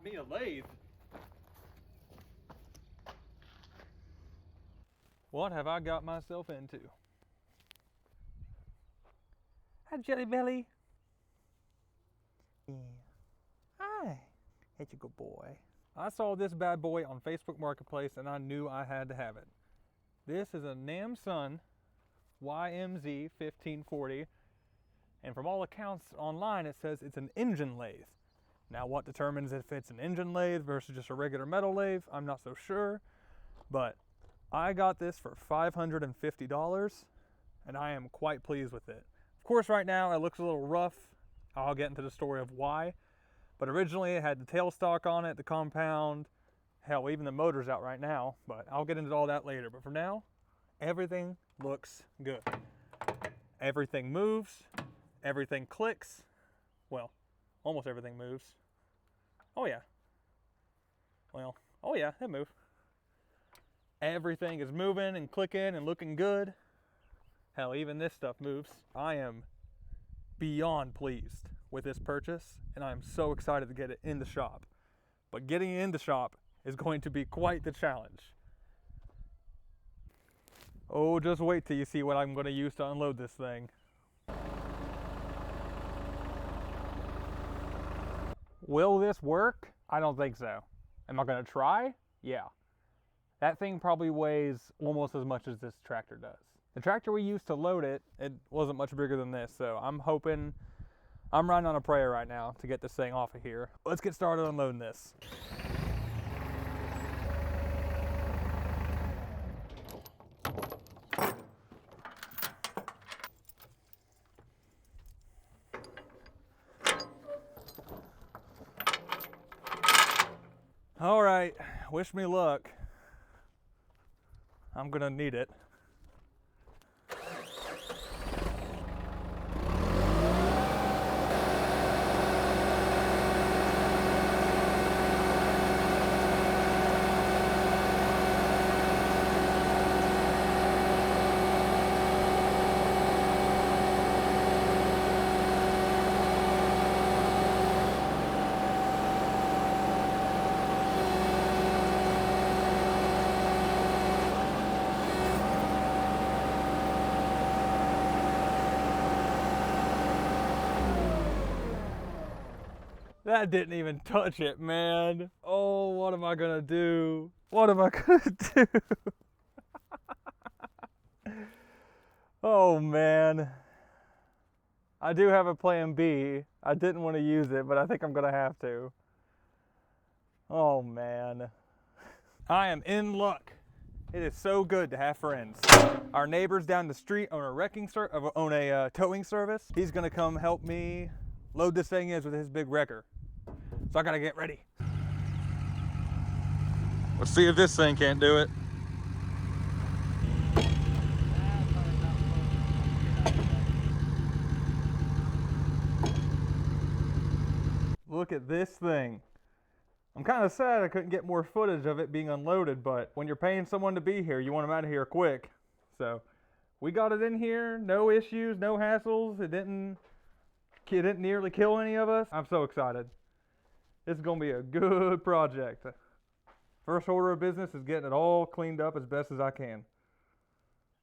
Me a lathe. What have I got myself into? Hi, Jelly Belly. Yeah. Hi. It's a good boy. I saw this bad boy on Facebook Marketplace and I knew I had to have it. This is a Namsun YMZ 1540, and from all accounts online it says it's an engine lathe. Now what determines if it's an engine lathe versus just a regular metal lathe, I'm not so sure, but I got this for $550 and I am quite pleased with it. Of course right now it looks a little rough. I'll get into the story of why, but originally it had the tailstock on it, the compound, hell, even the motor's out right now, but I'll get into all that later. But for now, everything looks good. Everything moves, everything clicks. Well, almost everything moves. Oh yeah. Well, oh yeah, it moves. Everything is moving and clicking and looking good. Hell, even this stuff moves. I am beyond pleased with this purchase, and I'm so excited to get it in the shop. But getting it in the shop is going to be quite the challenge. Oh, just wait till you see what I'm going to use to unload this thing. Will this work? I don't think so. Am I going to try? Yeah. That thing probably weighs almost as much as this tractor does. The tractor we used to load it, it wasn't much bigger than this, so I'm hoping, I'm running on a prayer right now to get this thing off of here. Let's get started unloading this. All right, wish me luck. I'm gonna need it. That didn't even touch it, man. Oh, what am I gonna do? What am I gonna do? Oh, man. I do have a plan B. I didn't want to use it, but I think I'm gonna have to. Oh, man. I am in luck. It is so good to have friends. Our neighbors down the street own a towing service. He's gonna come help me load this thing in with his big wrecker. So I gotta get ready. Let's see if this thing can't do it. Look at this thing. I'm kind of sad I couldn't get more footage of it being unloaded, but when you're paying someone to be here, you want them out of here quick. So we got it in here, no issues, no hassles. It didn't nearly kill any of us. I'm so excited. This is gonna be a good project. First order of business is getting it all cleaned up as best as I can.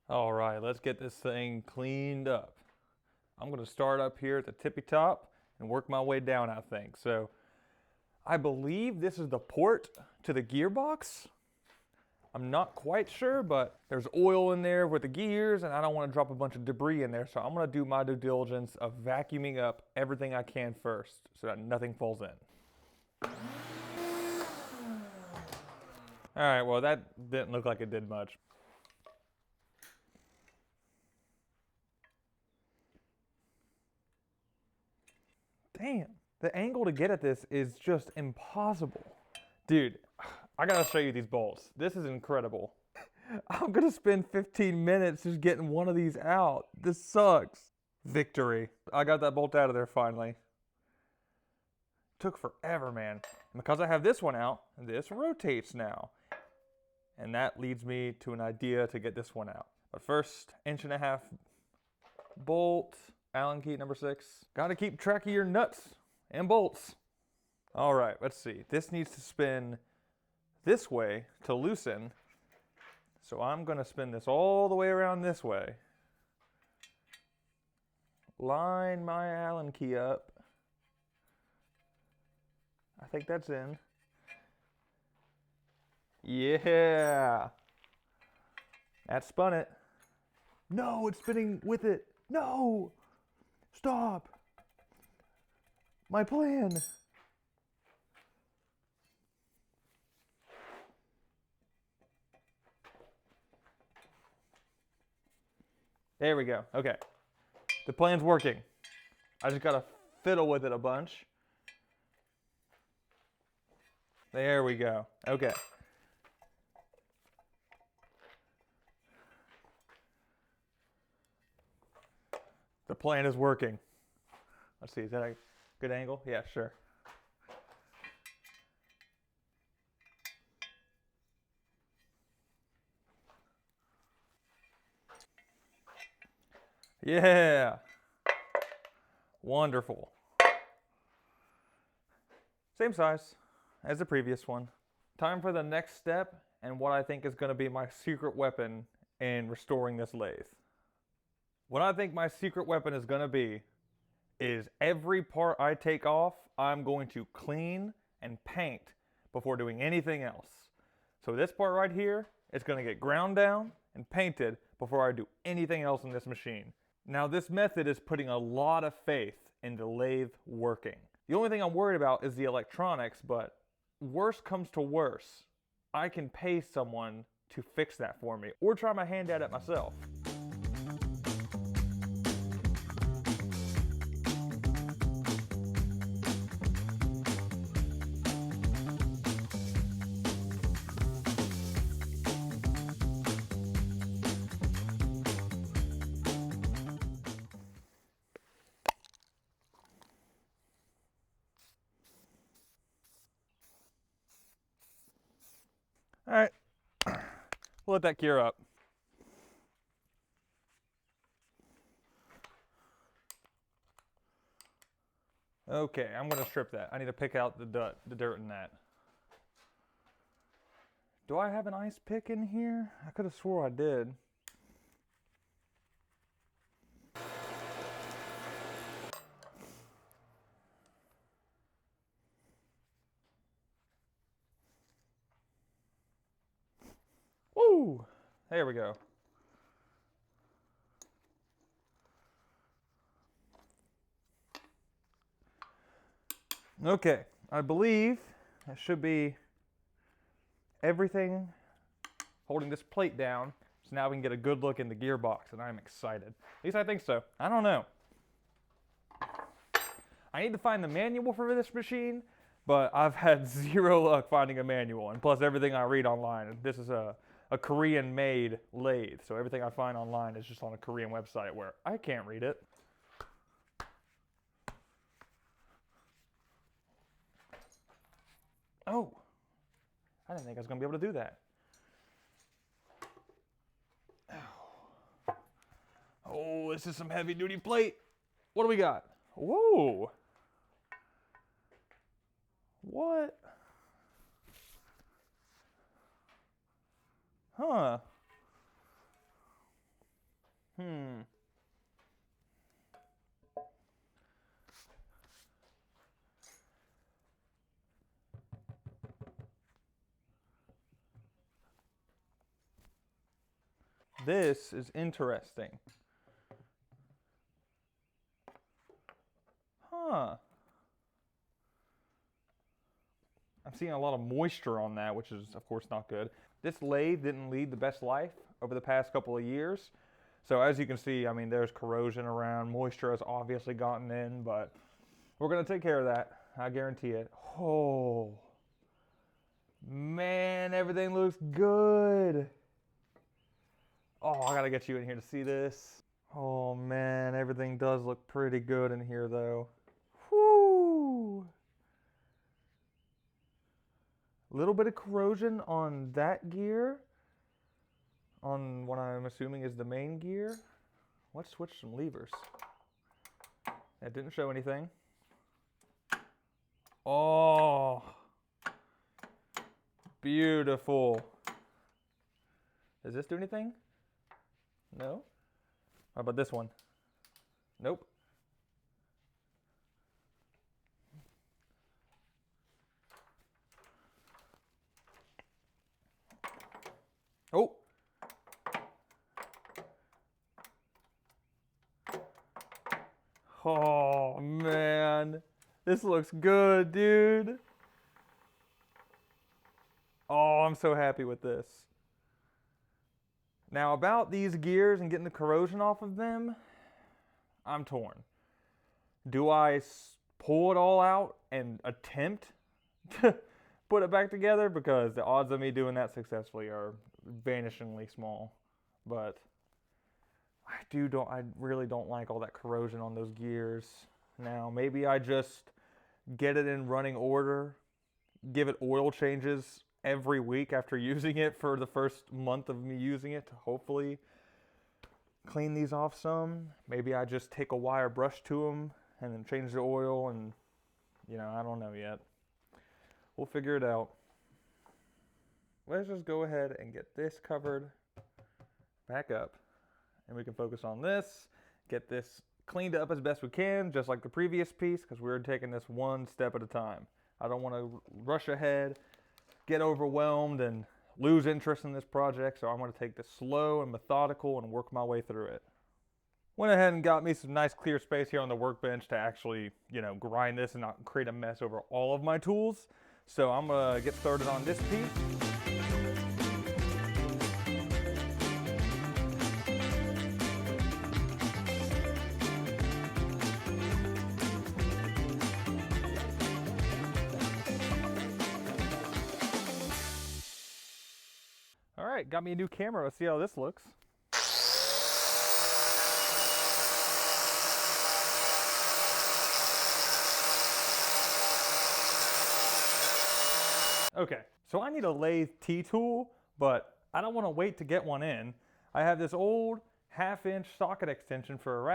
All right, let's get this thing cleaned up. I'm gonna start up here at the tippy top and work my way down, I think. So I believe this is the port to the gearbox. I'm not quite sure, but there's oil in there with the gears and I don't want to drop a bunch of debris in there. So I'm gonna do my due diligence of vacuuming up everything I can first so that nothing falls in. All right, well that didn't look like it did much. Damn, the angle to get at this is just impossible. Dude, I gotta show you these bolts. This is incredible. I'm gonna spend 15 minutes just getting one of these out. This sucks. Victory. I got that bolt out of there finally. Took forever, man. And because I have this one out, this rotates now. And that leads me to an idea to get this one out. But first, 1.5" bolt, Allen key number 6. Gotta keep track of your nuts and bolts. All right, let's see. This needs to spin this way to loosen. So I'm going to spin this all the way around this way. Line my Allen key up. I think that's in. Yeah. That spun it. No, it's spinning with it. No. Stop. My plan. There we go. Okay. The plan's working. I just gotta fiddle with it a bunch. There we go. Okay. The plan is working. Let's see, is that a good angle? Yeah, sure. Yeah. Wonderful. Same size as the previous one. Time for the next step and what I think is going to be my secret weapon in restoring this lathe. What I think my secret weapon is going to be is every part I take off, I'm going to clean and paint before doing anything else. So this part right here is going to get ground down and painted before I do anything else in this machine. Now this method is putting a lot of faith in the lathe working. The only thing I'm worried about is the electronics, but worst comes to worst, I can pay someone to fix that for me or try my hand at it myself. All right, we'll let that cure up. Okay, I'm gonna strip that. I need to pick out the dirt in that. Do I have an ice pick in here? I could have swore I did. Woo! There we go. Okay, I believe that should be everything holding this plate down. So now we can get a good look in the gearbox, and I'm excited. At least I think so. I don't know. I need to find the manual for this machine, but I've had zero luck finding a manual. And plus everything I read online, this is a Korean-made lathe. So everything I find online is just on a Korean website where I can't read it. Oh, I didn't think I was going to be able to do that. Oh, this is some heavy duty plate. What do we got? Whoa. What? Huh. This is interesting. Huh. I'm seeing a lot of moisture on that, which is, of course, not good. This lathe didn't lead the best life over the past couple of years. So as you can see, I mean, there's corrosion around. Moisture has obviously gotten in, but we're going to take care of that. I guarantee it. Oh, man, everything looks good. Oh, I got to get you in here to see this. Oh, man, everything does look pretty good in here, though. Whoo! A little bit of corrosion on that gear, on what I'm assuming is the main gear. Let's switch some levers. That didn't show anything. Oh, beautiful. Does this do anything? No? How about this one? Nope. Oh. Oh, man. This looks good, dude. Oh, I'm so happy with this. Now, about these gears and getting the corrosion off of them, I'm torn. Do I pull it all out and attempt to put it back together? Because the odds of me doing that successfully are vanishingly small. But I really don't like all that corrosion on those gears. Now, maybe I just get it in running order, give it oil changes every week after using it for the first month of me using it to hopefully clean these off some. Maybe I just take a wire brush to them and then change the oil, and I don't know yet. We'll figure it out. Let's just go ahead and get this covered back up, and we can focus on this, get this cleaned up as best we can, just like the previous piece, because we're taking this one step at a time. I don't want to rush ahead, get overwhelmed, and lose interest in this project, so I'm going to take this slow and methodical and work my way through it. Went ahead and got me some nice clear space here on the workbench to actually, grind this and not create a mess over all of my tools. So I'm going to get started on this piece. All right, got me a new camera. Let's see how this looks. Okay, so I need a lathe T-tool, but I don't want to wait to get one in. I have this old 1/2-inch socket extension for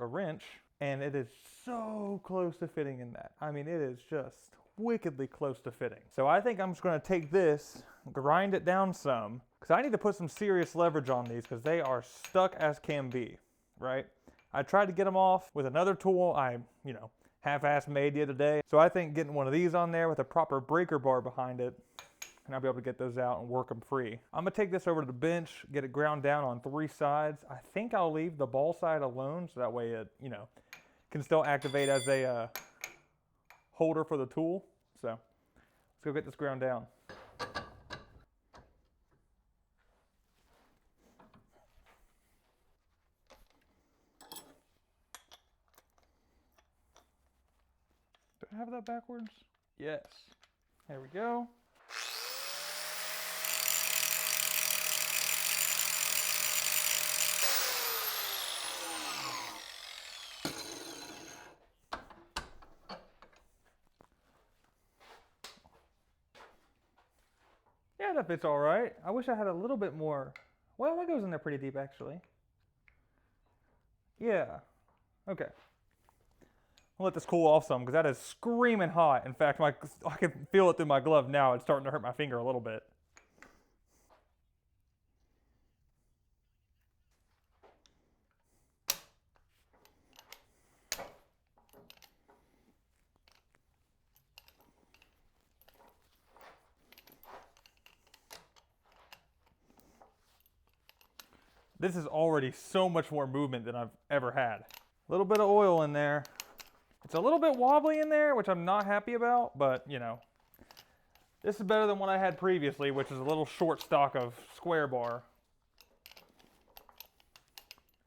a wrench, and it is so close to fitting in that. I mean, it is just wickedly close to fitting. So I think I'm just going to take this, grind it down some, because I need to put some serious leverage on these because they are stuck as can be, right? I tried to get them off with another tool I, half-assed made the other day. So I think getting one of these on there with a proper breaker bar behind it, and I'll be able to get those out and work them free. I'm gonna take this over to the bench, get it ground down on 3 sides. I think I'll leave the ball side alone so that way it, can still activate as a holder for the tool. So let's go get this ground down. Do I have that backwards? Yes. There we go. Yeah, that fits all right. I wish I had a little bit more. Well, that goes in there pretty deep, actually. Yeah. Okay. I'll let this cool off some because that is screaming hot. In fact, I can feel it through my glove now. It's starting to hurt my finger a little bit. This is already so much more movement than I've ever had. A little bit of oil in there. It's a little bit wobbly in there, which I'm not happy about, but this is better than what I had previously, which is a little short stock of square bar.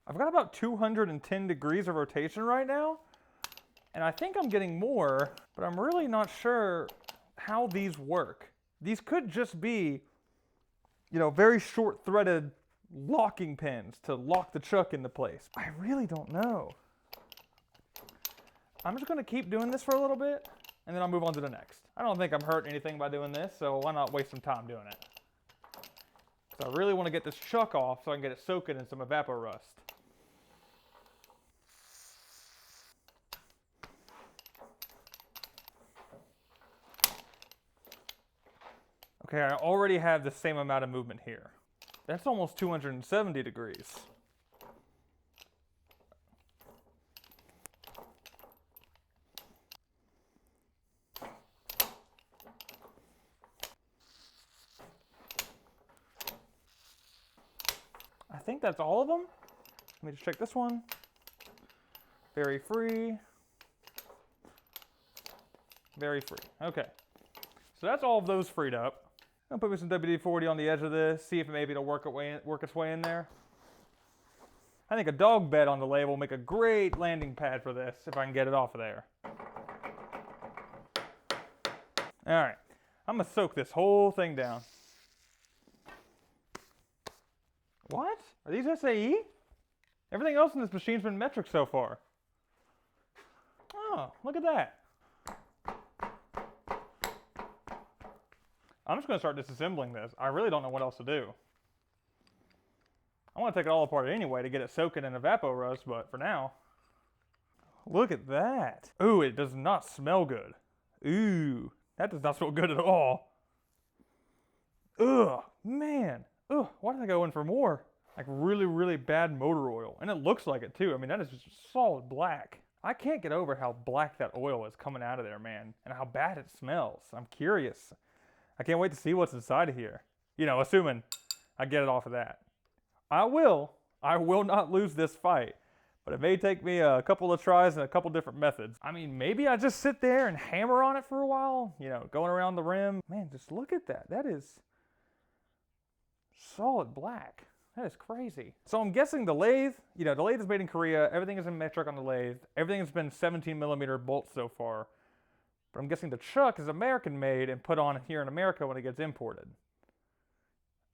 I've got about 210 degrees of rotation right now, and I think I'm getting more, but I'm really not sure how these work. These could just be, very short threaded locking pins to lock the chuck into place. I really don't know. I'm just going to keep doing this for a little bit, and then I'll move on to the next. I don't think I'm hurting anything by doing this, so why not waste some time doing it? Because I really want to get this chuck off so I can get it soaking in some evapor rust. Okay, I already have the same amount of movement here. That's almost 270 degrees. I think that's all of them. Let me just check this one. Very free. Very free. Okay. So that's all of those freed up. I'll put me some WD-40 on the edge of this, see if maybe it'll work its way in there. I think a dog bed on the lathe will make a great landing pad for this if I can get it off of there. All right, I'm gonna soak this whole thing down. What? Are these SAE? Everything else in this machine's been metric so far. Oh, look at that. I'm just going to start disassembling this. I really don't know what else to do. I want to take it all apart anyway to get it soaking in Evapor Rust, but for now. Look at that. Ooh, it does not smell good. Ooh, that does not smell good at all. Ugh, man. Ugh, why did I go in for more? Like really, really bad motor oil. And it looks like it too. I mean, that is just solid black. I can't get over how black that oil is coming out of there, man. And how bad it smells. I'm curious. I can't wait to see what's inside of here. You know, assuming I get it off of that. I will not lose this fight. But it may take me a couple of tries and a couple different methods. I mean, maybe I just sit there and hammer on it for a while. You know, going around the rim. Man, just look at that. That is solid black. That is crazy. So I'm guessing the lathe, you know, the lathe is made in Korea. Everything is in metric on the lathe. Everything has been 17mm bolts so far. But I'm guessing the chuck is American made and put on here in America when it gets imported.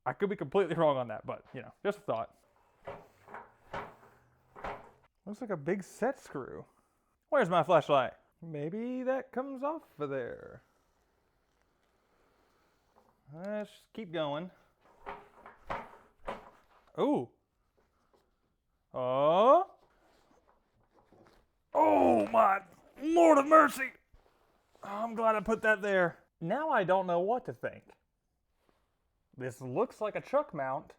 I could be completely wrong on that, but you know, just a thought. Looks like a big set screw. Where's my flashlight? Maybe that comes off of there. Let's keep going. Ooh. Oh. Oh my Lord of mercy. I'm glad I put that there. Now I don't know what to think. This looks like a chuck mount,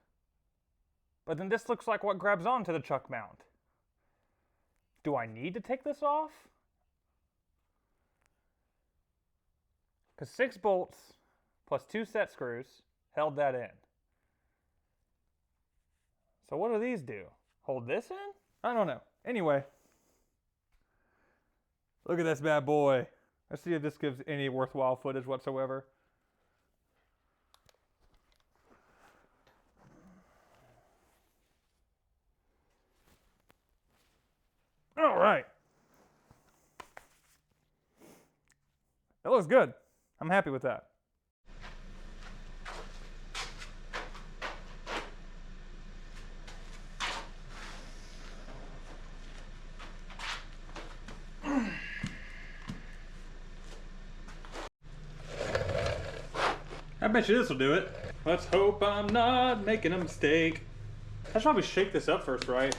but then this looks like what grabs onto the chuck mount. Do I need to take this off? Because 6 bolts plus 2 set screws held that in. So what do these do? Hold this in? I don't know. Anyway, look at this bad boy. Let's see if this gives any worthwhile footage whatsoever. All right. That looks good. I'm happy with that. I bet you this will do it. Let's hope I'm not making a mistake. I should probably shake this up first, right?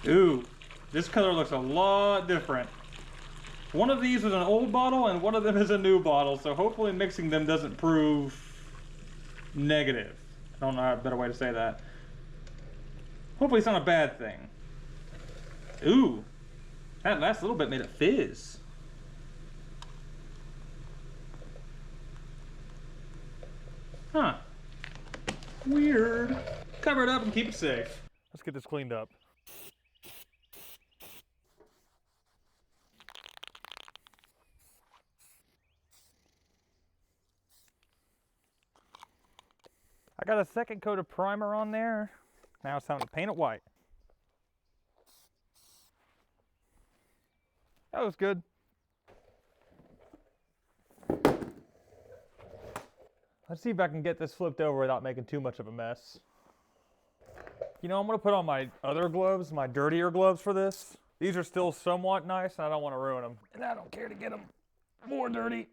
Ooh, this color looks a lot different. One of these was an old bottle and one of them is a new bottle, so hopefully mixing them doesn't prove negative. I don't know a better way to say that. Hopefully it's not a bad thing. Ooh, that last little bit made it fizz. Huh. Weird. Cover it up and keep it safe. Let's get this cleaned up. I got a second coat of primer on there. Now it's time to paint it white. That was good. Let's see if I can get this flipped over without making too much of a mess. You know, I'm going to put on my other gloves, my dirtier gloves for this. These are still somewhat nice, and I don't want to ruin them. And I don't care to get them more dirty.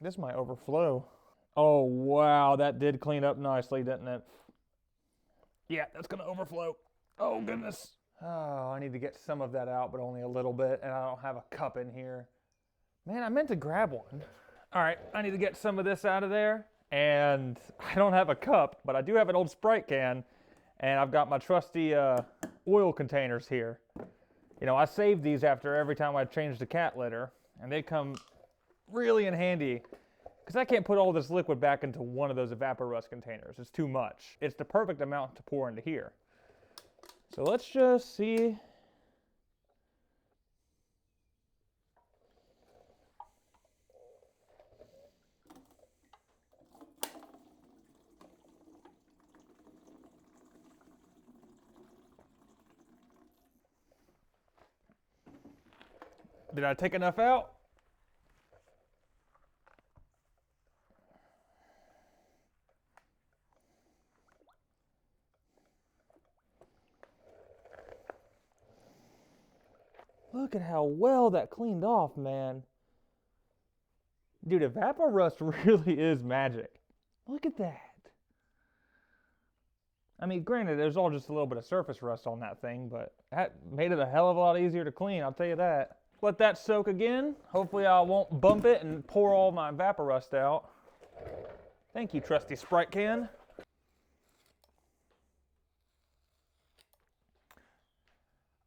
This might overflow. Oh, wow, that did clean up nicely, didn't it? Yeah, that's gonna overflow. Oh goodness. Oh, I need to get some of that out, but only a little bit, and I don't have a cup in here. Man, I meant to grab one. All right, I need to get some of this out of there, and I don't have a cup, but I do have an old Sprite can, and I've got my trusty oil containers here. You know, I save these after every time I change the cat litter, and they come really in handy because I can't put all this liquid back into one of those EvapoRust containers. It's too much. It's the perfect amount to pour into here. So let's just see. Did I take enough out? Look at how well that cleaned off, man. Dude, EvapoRust really is magic. Look at that. I mean, granted, there's all just a little bit of surface rust on that thing, but that made it a hell of a lot easier to clean, I'll tell you that. Let that soak again. Hopefully I won't bump it and pour all my EvapoRust out. Thank you, trusty Sprite can.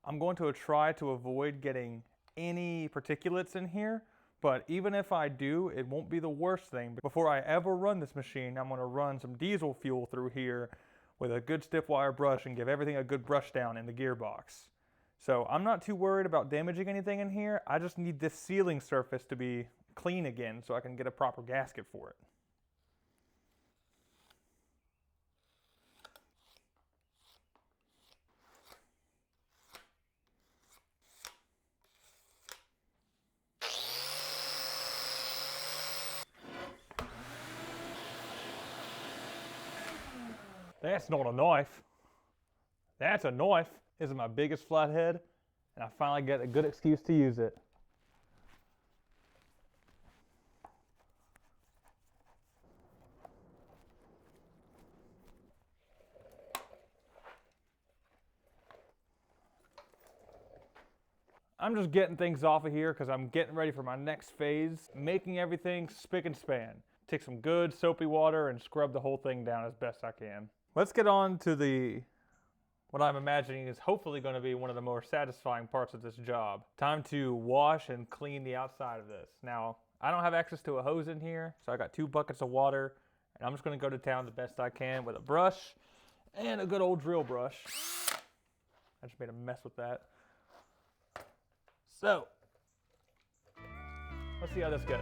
I'm going to try to avoid getting any particulates in here, but even if I do, it won't be the worst thing. Before I ever run this machine, I'm going to run some diesel fuel through here with a good stiff wire brush and give everything a good brush down in the gearbox. So I'm not too worried about damaging anything in here. I just need this sealing surface to be clean again so I can get a proper gasket for it. That's not a knife. That's a knife. This is my biggest flathead, and I finally get a good excuse to use it. I'm just getting things off of here because I'm getting ready for my next phase, making everything spick and span. Take some good soapy water and scrub the whole thing down as best I can. Let's get on to what I'm imagining is hopefully going to be one of the more satisfying parts of this job. Time to wash and clean the outside of this. Now, I don't have access to a hose in here, so I got 2 buckets of water, and I'm just going to go to town the best I can with a brush and a good old drill brush. I just made a mess with that. So, let's see how this goes.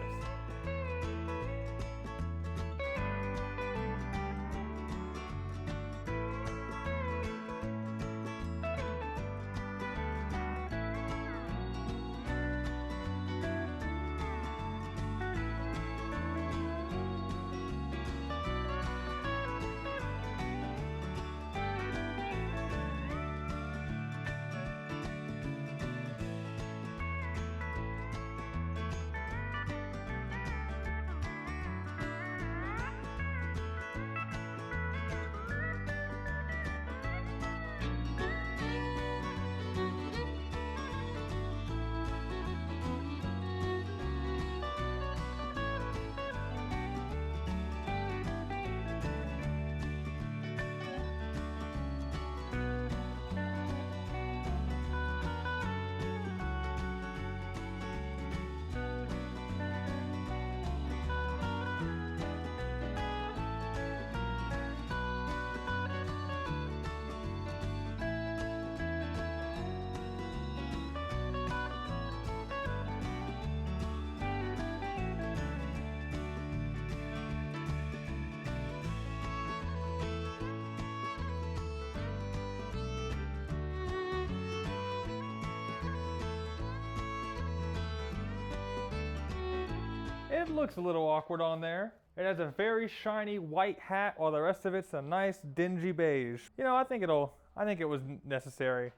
It looks a little awkward on there. It has a very shiny white hat while the rest of it's a nice dingy beige. You know, I think it was necessary.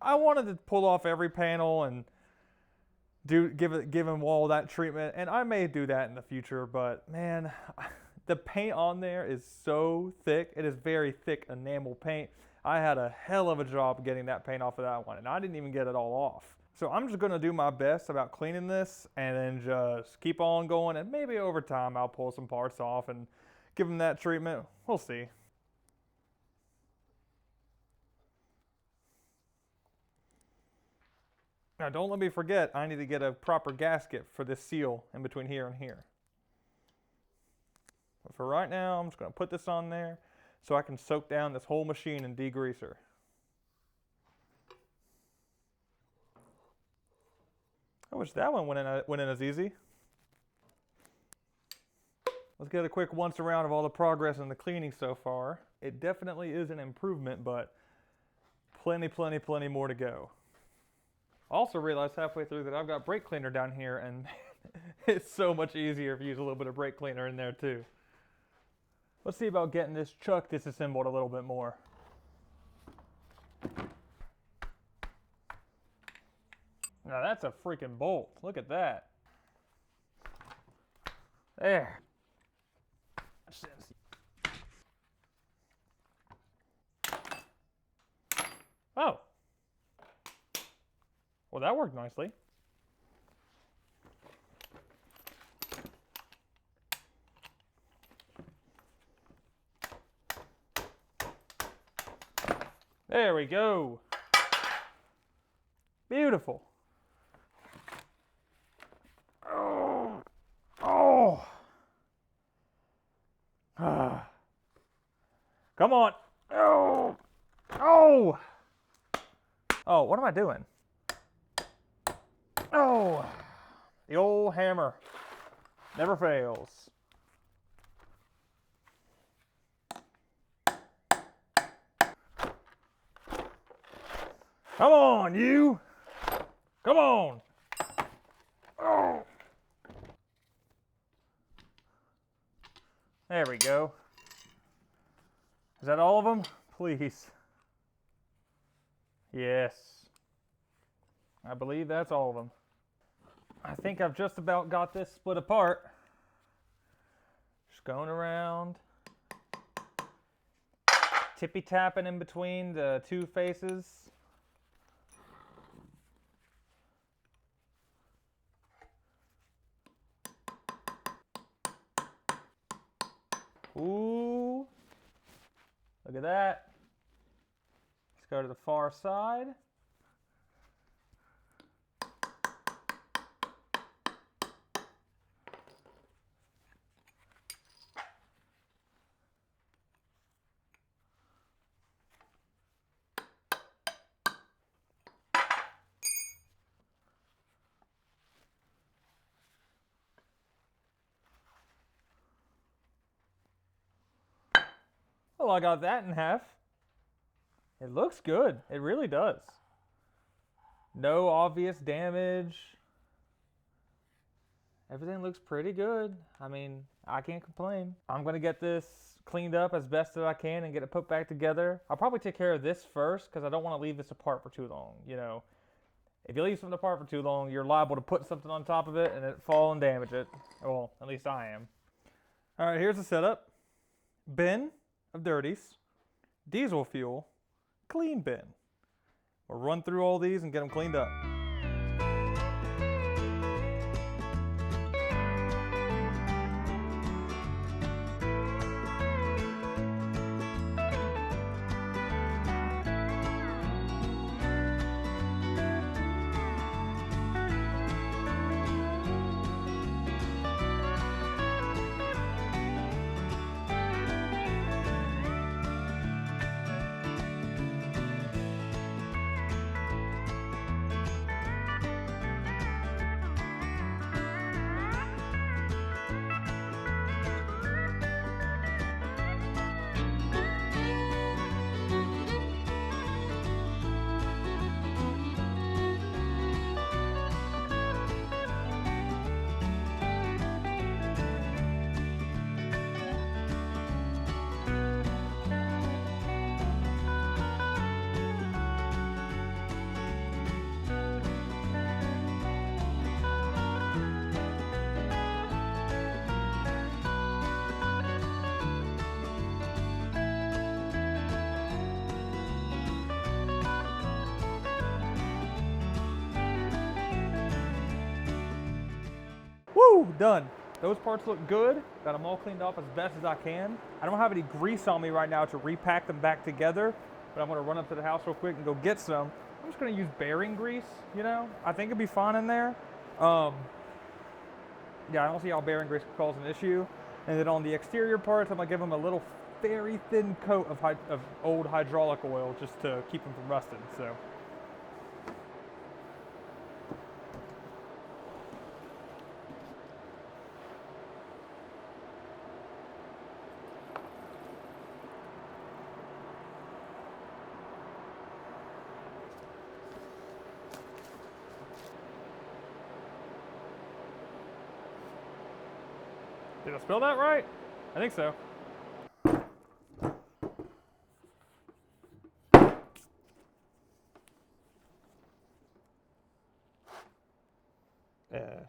I wanted to pull off every panel and give them all that treatment, and I may do that in the future, but man, The paint on there is so thick. It is very thick enamel paint. I had a hell of a job getting that paint off of that one, and I didn't even get it all off. So I'm just gonna do my best about cleaning this and then just keep on going, and maybe over time I'll pull some parts off and give them that treatment. We'll see. Now don't let me forget, I need to get a proper gasket for this seal in between here and here. But for right now, I'm just gonna put this on there so I can soak down this whole machine in degreaser. I wish that one went in as easy. Let's get a quick once around of all the progress in the cleaning so far. It definitely is an improvement, but plenty more to go. Also realized halfway through that I've got brake cleaner down here, and it's so much easier if you use a little bit of brake cleaner in there too. Let's see about getting this chuck disassembled a little bit more. Now that's a freaking bolt. Look at that. There. Oh. Well, that worked nicely. There we go. Beautiful. Oh. Oh. Ah. Come on. Oh. Oh. Oh, what am I doing? Oh. The old hammer never fails. Come on, you. Come on. Oh. There we go. Is that all of them? Please. Yes. I believe that's all of them. I think I've just about got this split apart. Just going around. Tippy tapping in between the two faces. Ooh, look at that. Let's go to the far side. Well, I got that in half. It looks good. It really does. No obvious damage. Everything looks pretty good. I mean, I can't complain. I'm going to get this cleaned up as best as I can and get it put back together. I'll probably take care of this first because I don't want to leave this apart for too long. You know, if you leave something apart for too long, you're liable to put something on top of it and it fall and damage it. Well, at least I am. All right, here's the setup. Bin of dirties, diesel fuel, clean bin. We'll run through all these and get them cleaned up. Whew, done. Those parts look good. Got them all cleaned off as best as I can. I don't have any grease on me right now to repack them back together, but I'm gonna run up to the house real quick and go get some. I'm just gonna use bearing grease, you know? I think it'd be fine in there. Yeah, I don't see how bearing grease could cause an issue. And then on the exterior parts, I'm gonna give them a little very thin coat of old hydraulic oil just to keep them from rusting, so. Did I spell that right? I think so.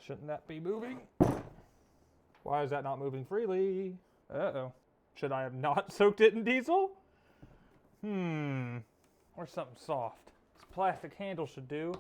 Shouldn't that be moving? Why is that not moving freely? Uh-oh. Should I have not soaked it in diesel? Or something soft. This plastic handle should do.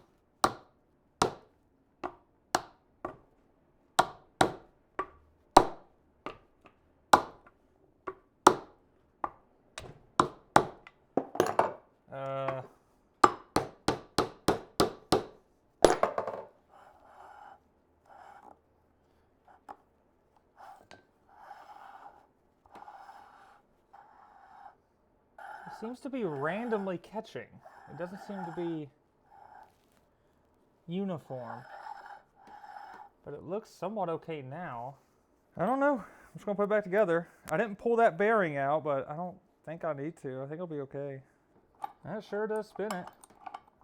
It seems to be randomly catching. It doesn't seem to be uniform. But it looks somewhat okay now. I don't know. I'm just gonna put it back together. I didn't pull that bearing out, but I don't think I need to. I think it'll be okay. That sure does spin it.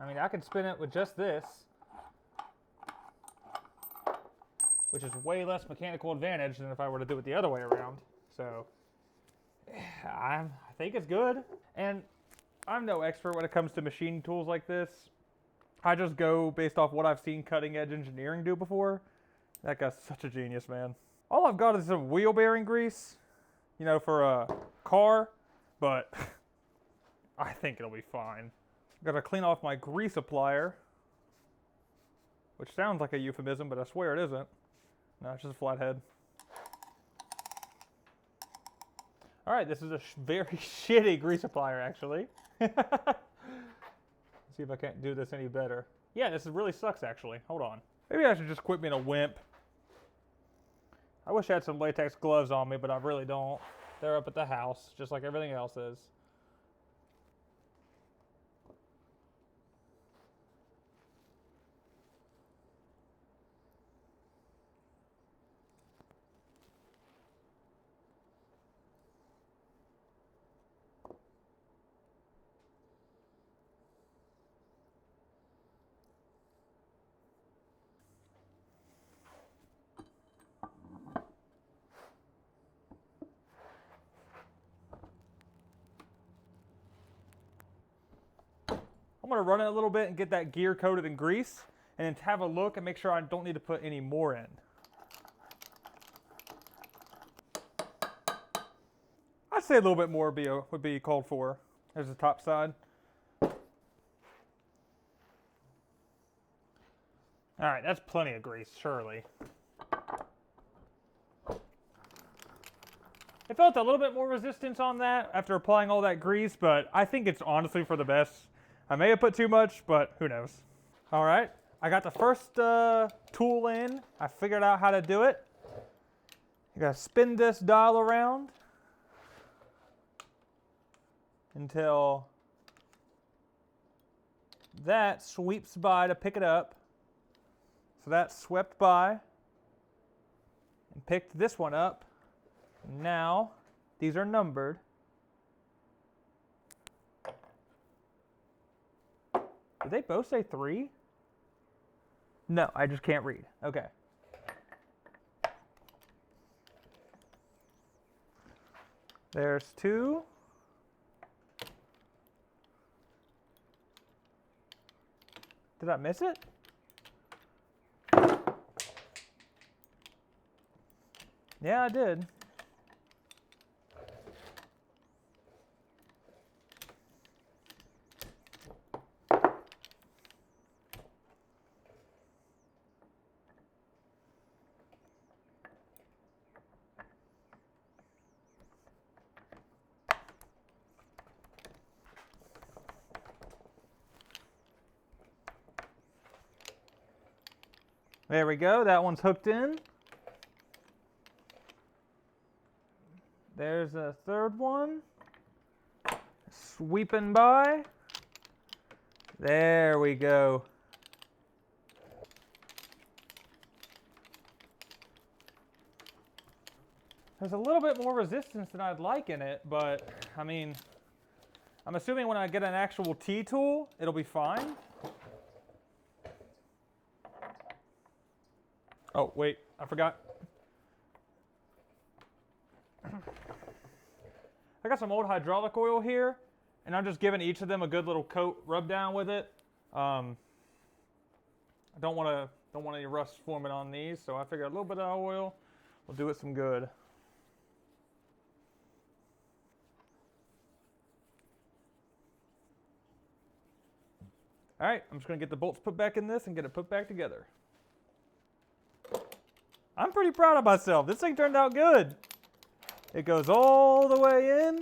I mean, I can spin it with just this, which is way less mechanical advantage than if I were to do it the other way around. So, I think it's good. And I'm no expert when it comes to machine tools like this. I just go based off what I've seen cutting edge engineering do before. That guy's such a genius, man. All I've got is some wheel bearing grease, you know, for a car, but I think it'll be fine. Gotta clean off my grease applier, which sounds like a euphemism, but I swear it isn't. No, it's just a flathead. All right, this is a very shitty grease applier, actually. Let's see if I can't do this any better. Yeah, this really sucks, actually. Hold on. Maybe I should just quit being a wimp. I wish I had some latex gloves on me, but I really don't. They're up at the house, just like everything else is. I'm gonna run it a little bit and get that gear coated in grease, and then have a look and make sure I don't need to put any more in. I'd say a little bit more would be called for. There's the top side. All right, that's plenty of grease, surely. I felt a little bit more resistance on that after applying all that grease, but I think it's honestly for the best. I may have put too much, but who knows. All right, I got the first tool in. I figured out how to do it. You gotta spin this dial around until that sweeps by to pick it up. So that swept by and picked this one up. Now, these are numbered. Did they both say 3? No, I just can't read. Okay. There's 2. Did I miss it? Yeah, I did. There we go, that one's hooked in. There's a third one. Sweeping by. There we go. There's a little bit more resistance than I'd like in it, but I mean, I'm assuming when I get an actual T-tool, it'll be fine. Oh, wait, I forgot. I got some old hydraulic oil here, and I'm just giving each of them a good little coat rub down with it. I don't want any rust forming on these, so I figured a little bit of oil will do it some good. All right, I'm just gonna get the bolts put back in this and get it put back together. I'm pretty proud of myself. This thing turned out good. It goes all the way in.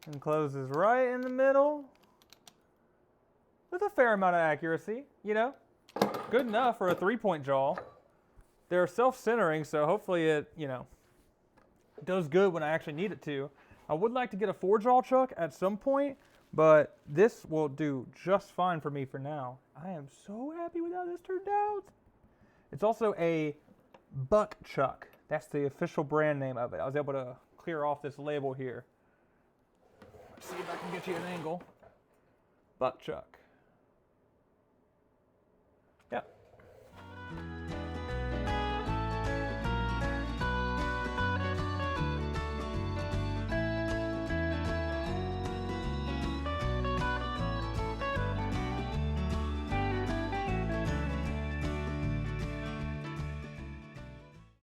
And closes right in the middle. With a fair amount of accuracy, you know. Good enough for a 3-point jaw. They're self-centering, so hopefully it, you know, does good when I actually need it to. I would like to get a 4-jaw chuck at some point, but this will do just fine for me for now. I am so happy with how this turned out. It's also a buck chuck. That's the official brand name of it. I was able to clear off this label here. Let's see if I can get you an angle. Buck chuck.